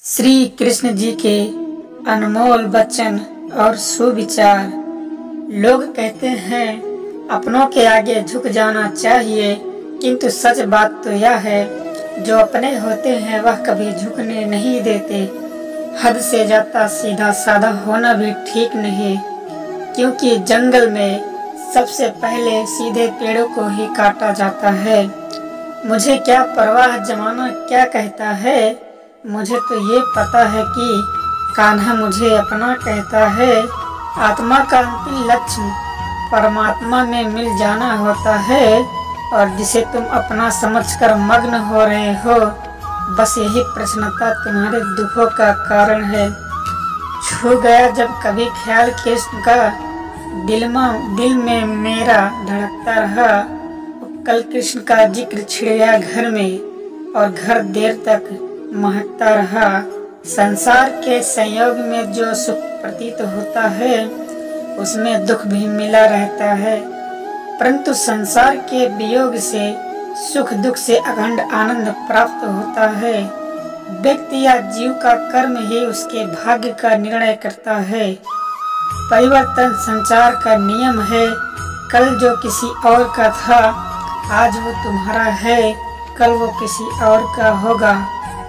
श्री कृष्ण जी के अनमोल वचन और सुविचार। लोग कहते हैं अपनों के आगे झुक जाना चाहिए, किंतु सच बात तो यह है जो अपने होते हैं वह कभी झुकने नहीं देते। हद से ज्यादा सीधा साधा होना भी ठीक नहीं, क्योंकि जंगल में सबसे पहले सीधे पेड़ों को ही काटा जाता है। मुझे क्या परवाह जमाना क्या कहता है, मुझे तो ये पता है कि कान्हा मुझे अपना कहता है। आत्मा का अंतिम लक्ष्य परमात्मा में मिल जाना होता है, और जिसे तुम अपना समझकर मग्न हो रहे हो, बस यही प्रश्नता तुम्हारे दुखों का कारण है। छू गया जब कभी ख्याल कृष्ण का, दिल में मेरा धड़कता रहा। कल कृष्ण का जिक्र छिड़ गया घर में, और घर देर तक महकता रहा। संसार के संयोग में जो सुख प्रतीत होता है, उसमें दुख भी मिला रहता है, परंतु संसार के वियोग से सुख दुख से अखंड आनंद प्राप्त होता है। व्यक्ति या जीव का कर्म ही उसके भाग्य का निर्णय करता है। परिवर्तन संसार का नियम है। कल जो किसी और का था, आज वो तुम्हारा है, कल वो किसी और का होगा।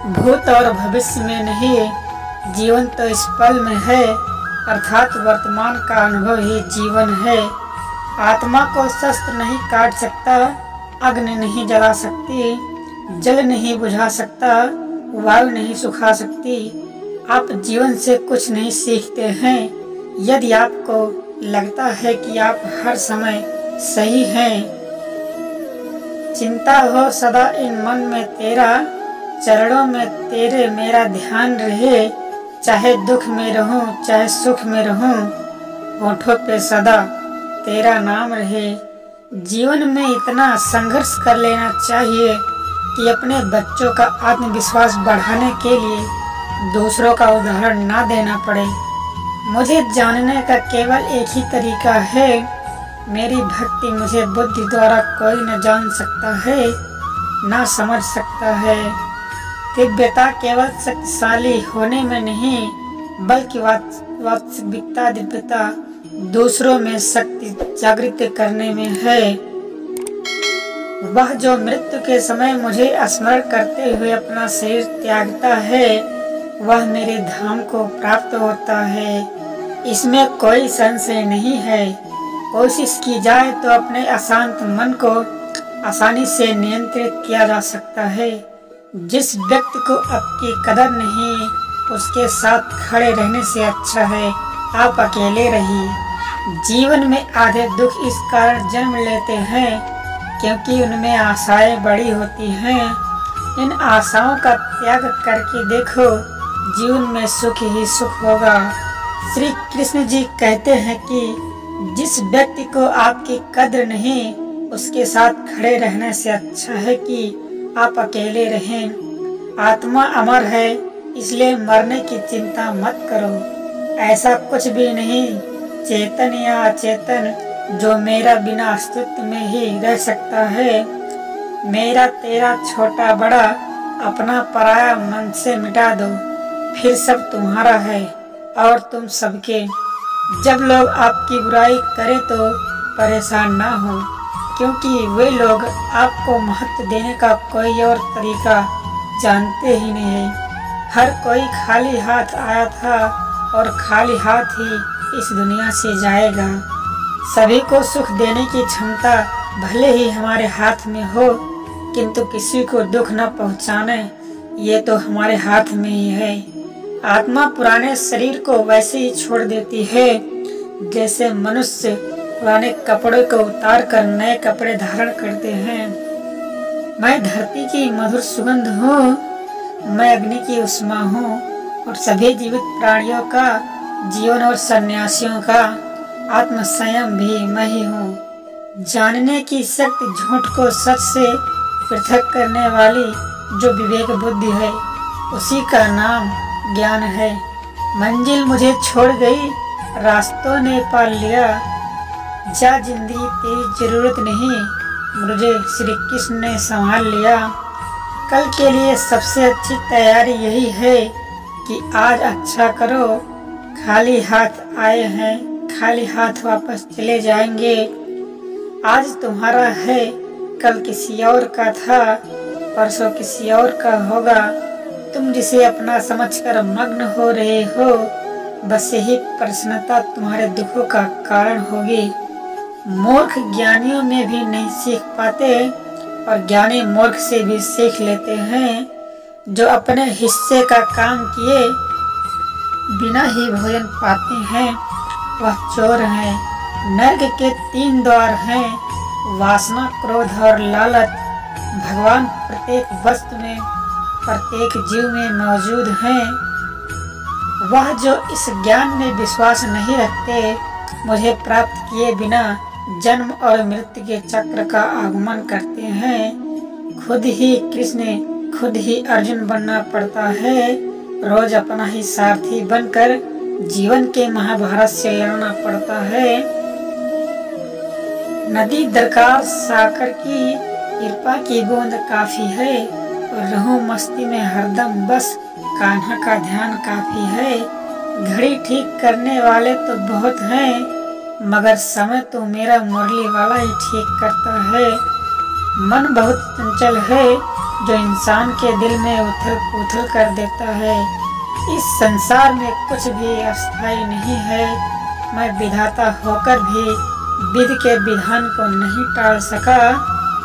भूत और भविष्य में नहीं, जीवन तो इस पल में है, अर्थात वर्तमान का अनुभव ही जीवन है। आत्मा को शस्त्र नहीं काट सकता, अग्नि नहीं जला सकती, जल नहीं बुझा सकता, वायु नहीं सुखा सकती। आप जीवन से कुछ नहीं सीखते हैं। यदि आपको लगता है कि आप हर समय सही हैं, चिंता हो सदा इन मन में तेरा, चरणों में तेरे मेरा ध्यान रहे। चाहे दुख में रहूं चाहे सुख में रहूं, होठों पे सदा तेरा नाम रहे। जीवन में इतना संघर्ष कर लेना चाहिए कि अपने बच्चों का आत्मविश्वास बढ़ाने के लिए दूसरों का उदाहरण ना देना पड़े। मुझे जानने का केवल एक ही तरीका है। मेरी भक्ति मुझे बुद्धि द्वारा कोई न जान सकता है, ना समझ सकता है। दिव्यता केवल शक्तिशाली होने में नहीं, बल्कि वास्तविकता दिव्यता दूसरों में शक्ति जागृत करने में है। वह जो मृत्यु के समय मुझे स्मरण करते हुए अपना शरीर त्यागता है, वह मेरे धाम को प्राप्त होता है। इसमें कोई संशय नहीं है। कोशिश की जाए तो अपने अशांत मन को आसानी से नियंत्रित किया जा सकता है। जिस व्यक्ति को आपकी कदर नहीं, उसके साथ खड़े रहने से अच्छा है आप अकेले रहिए। जीवन में आधे दुख इस कारण जन्म लेते हैं क्योंकि उनमें आशाएं बड़ी होती हैं। इन आशाओं का त्याग करके देखो, जीवन में सुख ही सुख होगा। श्री कृष्ण जी कहते हैं कि जिस व्यक्ति को आपकी कद्र नहीं, उसके साथ खड़े रहने से अच्छा है कि आप अकेले रहें। आत्मा अमर है, इसलिए मरने की चिंता मत करो। ऐसा कुछ भी नहीं, चेतन या अचेतन, जो मेरा बिना अस्तित्व में ही रह सकता है। मेरा तेरा छोटा बड़ा अपना पराया मन से मिटा दो, फिर सब तुम्हारा है और तुम सबके। जब लोग आपकी बुराई करें तो परेशान ना हो, क्योंकि वे लोग आपको महत्व देने का कोई और तरीका जानते ही नहीं। हर कोई खाली हाथ आया था और खाली हाथ ही इस दुनिया से जाएगा। सभी को सुख देने की क्षमता भले ही हमारे हाथ में हो, किंतु किसी को दुख न पहुंचाने, ये तो हमारे हाथ में ही है। आत्मा पुराने शरीर को वैसे ही छोड़ देती है जैसे मनुष्य पुराने कपड़े को उतार कर नए कपड़े धारण करते हैं। मैं धरती की मधुर सुगंध हूँ, मैं अग्नि की उष्मा हूँ, और सभी जीवित प्राणियों का जीवन और सन्यासियों का आत्म संयम भी मैं ही हूँ। जानने की शक्ति झूठ को सच से पृथक करने वाली जो विवेक बुद्धि है, उसी का नाम ज्ञान है। मंजिल मुझे छोड़ गई, रास्तों ने पाल लिया, जा जिंदगी तेरी जरूरत नहीं, मुझे श्री कृष्ण ने संभाल लिया। कल के लिए सबसे अच्छी तैयारी यही है कि आज अच्छा करो, खाली हाथ आए हैं, खाली हाथ वापस चले जाएंगे। आज तुम्हारा है, कल किसी और का था, परसों किसी और का होगा। तुम जिसे अपना समझकर मग्न हो रहे हो, बस यही प्रसन्नता तुम्हारे दुखों का कारण होगी। मूर्ख ज्ञानियों में भी नहीं सीख पाते, और ज्ञानी मूर्ख से भी सीख लेते हैं। जो अपने हिस्से का काम किए बिना ही भोजन पाते हैं, वह चोर हैं। नरक के 3 द्वार हैं, वासना, क्रोध और लालच। भगवान प्रत्येक वस्तु में, प्रत्येक जीव में मौजूद हैं। वह जो इस ज्ञान में विश्वास नहीं रखते, मुझे प्राप्त किए बिना जन्म और मृत्यु के चक्र का आगमन करते हैं। खुद ही कृष्ण, खुद ही अर्जुन बनना पड़ता है। रोज अपना ही सारथी बनकर जीवन के महाभारत से लड़ना पड़ता है। नदी दरकार साकर की, कृपा की बूंद काफी है। रहूं मस्ती में हरदम, बस कान्हा का ध्यान काफी है। घड़ी ठीक करने वाले तो बहुत हैं, मगर समय तो मेरा मुरली वाला ही ठीक करता है। मन बहुत चंचल है, जो इंसान के दिल में उथल पुथल कर देता है। इस संसार में कुछ भी अस्थायी नहीं है। मैं विधाता होकर भी विधि के विधान को नहीं टाल सका,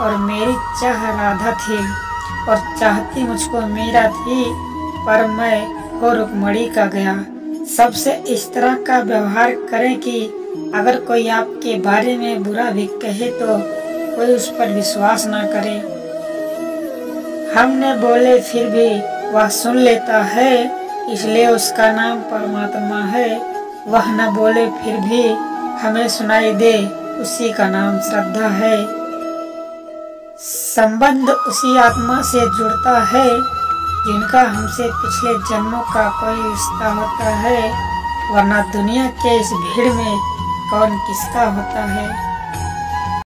और मेरी चाह राधा थी और चाहती मुझको मीरा थी, पर मैं हो रुक्मणी का गया। सबसे इस तरह का व्यवहार करें कि अगर कोई आपके बारे में बुरा भी कहे तो कोई उस पर विश्वास ना करे। हमने बोले फिर भी वह सुन लेता है, इसलिए उसका नाम परमात्मा है। वह न बोले फिर भी हमें सुनाई दे, उसी का नाम श्रद्धा है। संबंध उसी आत्मा से जुड़ता है, जिनका हमसे पिछले जन्मों का कोई रिश्ता होता है, वरना दुनिया के इस भीड़ में कौन किसका होता है।